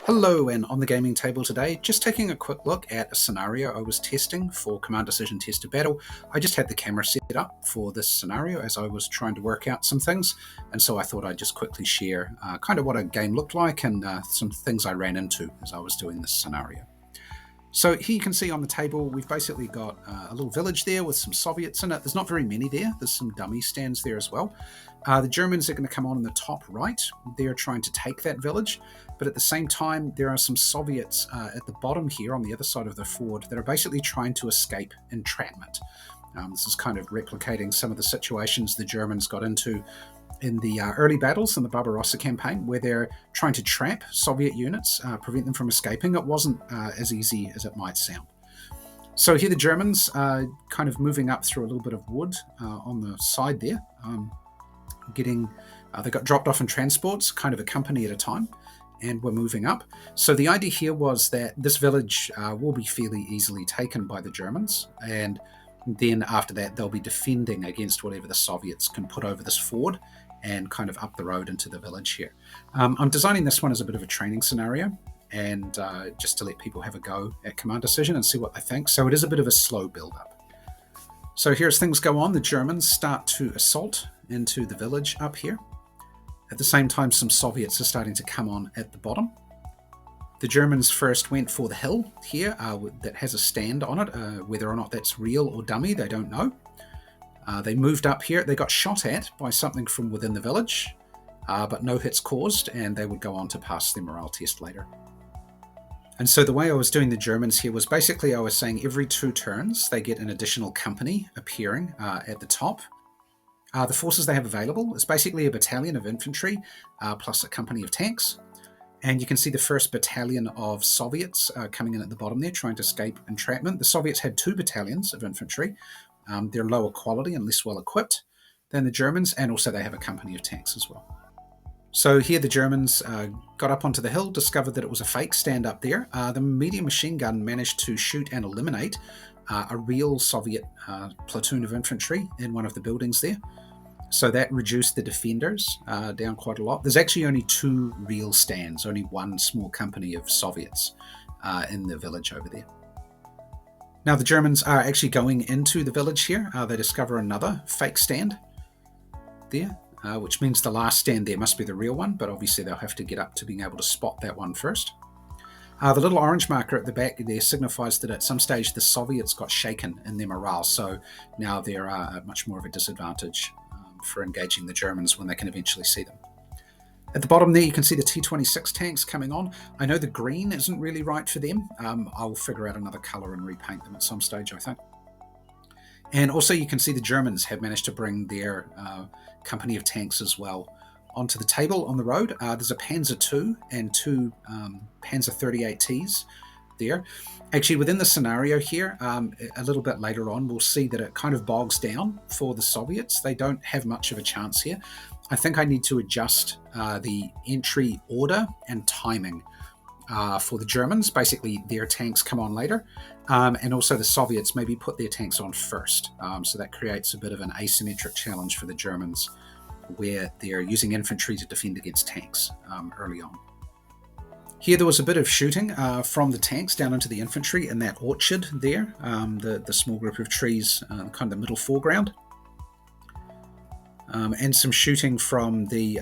Hello, and on the gaming table today, just taking a quick look at a scenario I was testing for Command Decision Test of Battle. I just had the camera set up for this scenario as I was trying to work out some things, and so I thought I'd just quickly share kind of what a game looked like and some things I ran into as I was doing this scenario. So here you can see on the table, we've basically got a little village there with some Soviets in it. There's not very many there. There's some dummy stands there as well. The Germans are going to come on in the top right. They're trying to take that village. But at the same time, there are some Soviets at the bottom here on the other side of the ford that are basically trying to escape entrapment. This is kind of replicating some of the situations the Germans got into in the early battles in the Barbarossa campaign, where they're trying to trap Soviet units, prevent them from escaping. It wasn't as easy as it might sound. So here the Germans kind of moving up through a little bit of wood on the side there, they got dropped off in transports, kind of a company at a time, and we're moving up. So the idea here was that this village will be fairly easily taken by the Germans, and then after that they'll be defending against whatever the Soviets can put over this ford and kind of up the road into the village here. I'm designing this one as a bit of a training scenario, and just to let people have a go at Command Decision and see what they think. So it is a bit of a slow build-up. So here as things go on, the Germans start to assault into the village up here. At the same time, some Soviets are starting to come on at the bottom. The Germans first went for the hill here that has a stand on it. Whether or not that's real or dummy, they don't know. They moved up here. They got shot at by something from within the village, but no hits caused, and they would go on to pass their morale test later. And so the way I was doing the Germans here was basically I was saying every 2 turns they get an additional company appearing at the top. The forces they have available is basically a battalion of infantry plus a company of tanks. And you can see the first battalion of Soviets coming in at the bottom there, trying to escape entrapment. The Soviets had 2 battalions of infantry. They're lower quality and less well equipped than the Germans, and also they have a company of tanks as well. So here the Germans got up onto the hill, discovered that it was a fake stand up there. The medium machine gun managed to shoot and eliminate a real Soviet platoon of infantry in one of the buildings there. So that reduced the defenders down quite a lot. There's actually only 2 real stands, only 1 small company of Soviets in the village over there. Now the Germans are actually going into the village here. They discover another fake stand there, which means the last stand there must be the real one, but obviously they'll have to get up to being able to spot that one first. The little orange marker at the back there signifies that at some stage the Soviets got shaken in their morale, so now they're at much more of a disadvantage for engaging the Germans when they can eventually see them. At the bottom there you can see the T-26 tanks coming on. I know the green isn't really right for them. I'll figure out another colour and repaint them at some stage, I think. And also you can see the Germans have managed to bring their company of tanks as well onto the table on the road. There's a Panzer II and 2 Panzer 38Ts there. Actually, within the scenario here, a little bit later on, we'll see that it kind of bogs down for the Soviets. They don't have much of a chance here. I think I need to adjust the entry order and timing for the Germans. Basically, their tanks come on later, and also the Soviets maybe put their tanks on first. So that creates a bit of an asymmetric challenge for the Germans, where they're using infantry to defend against tanks early on. Here there was a bit of shooting from the tanks down into the infantry in that orchard there, the small group of trees, kind of the middle foreground. And some shooting from the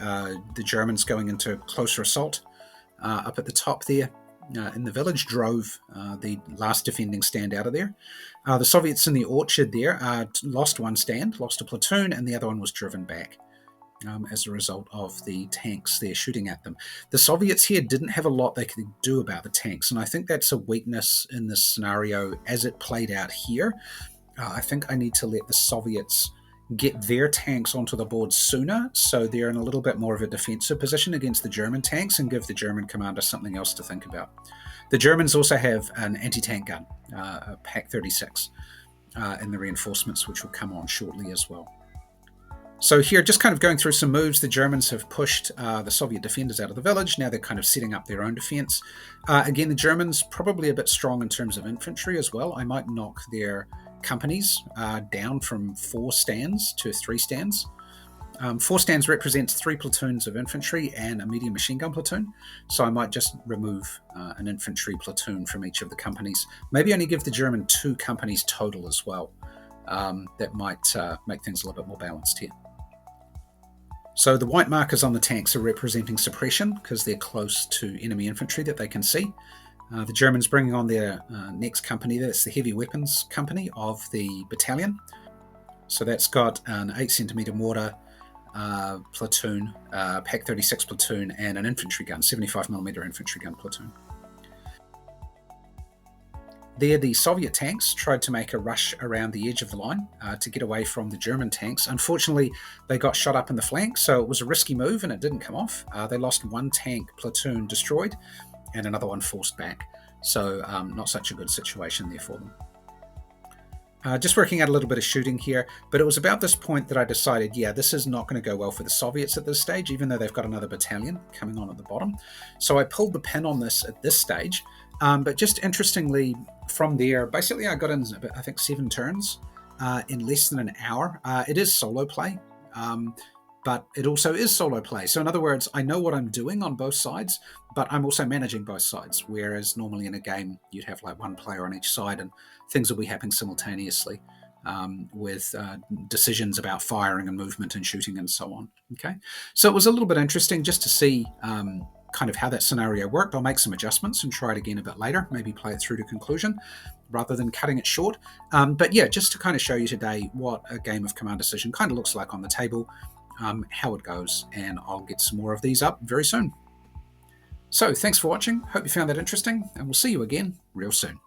Germans going into closer assault up at the top there in the village, drove the last defending stand out of there. The Soviets in the orchard there lost 1 stand, lost a platoon, and the other one was driven back as a result of the tanks there shooting at them. The Soviets here didn't have a lot they could do about the tanks, and I think that's a weakness in this scenario as it played out here. I think I need to let the Soviets get their tanks onto the board sooner, so they're in a little bit more of a defensive position against the German tanks, and give the German commander something else to think about. The Germans also have an anti-tank gun, a PaK-36, in the reinforcements, which will come on shortly as well. So here, just kind of going through some moves, the Germans have pushed the Soviet defenders out of the village. Now they're kind of setting up their own defense. Again, the Germans probably a bit strong in terms of infantry as well. I might knock their companies down from 4 stands to 3 stands. 4 stands represents 3 platoons of infantry and a medium machine gun platoon. So I might just remove an infantry platoon from each of the companies. Maybe only give the German 2 companies total as well. That might make things a little bit more balanced here. So the white markers on the tanks are representing suppression because they're close to enemy infantry that they can see. The Germans bringing on their next company, that's the heavy weapons company of the battalion. So that's got an 8cm mortar platoon, Pak 36 platoon, and an infantry gun, 75mm infantry gun platoon. There, the Soviet tanks tried to make a rush around the edge of the line to get away from the German tanks. Unfortunately, they got shot up in the flank, so it was a risky move and it didn't come off. They lost 1 tank platoon destroyed and another one forced back. So not such a good situation there for them. Just working out a little bit of shooting here, but it was about this point that I decided, yeah, this is not going to go well for the Soviets at this stage, even though they've got another battalion coming on at the bottom. So I pulled the pin on this at this stage, but just interestingly, from there, basically I got in, I think, 7 turns in less than an hour. It is solo play, but it also is solo play. So in other words, I know what I'm doing on both sides, but I'm also managing both sides, whereas normally in a game, you'd have like 1 player on each side and things will be happening simultaneously with decisions about firing and movement and shooting and so on. Okay, so it was a little bit interesting just to see kind of how that scenario worked. I'll make some adjustments and try it again a bit later, maybe play it through to conclusion rather than cutting it short. But yeah, just to kind of show you today what a game of Command Decision kind of looks like on the table, how it goes, and I'll get some more of these up very soon. So thanks for watching. Hope you found that interesting, and we'll see you again real soon.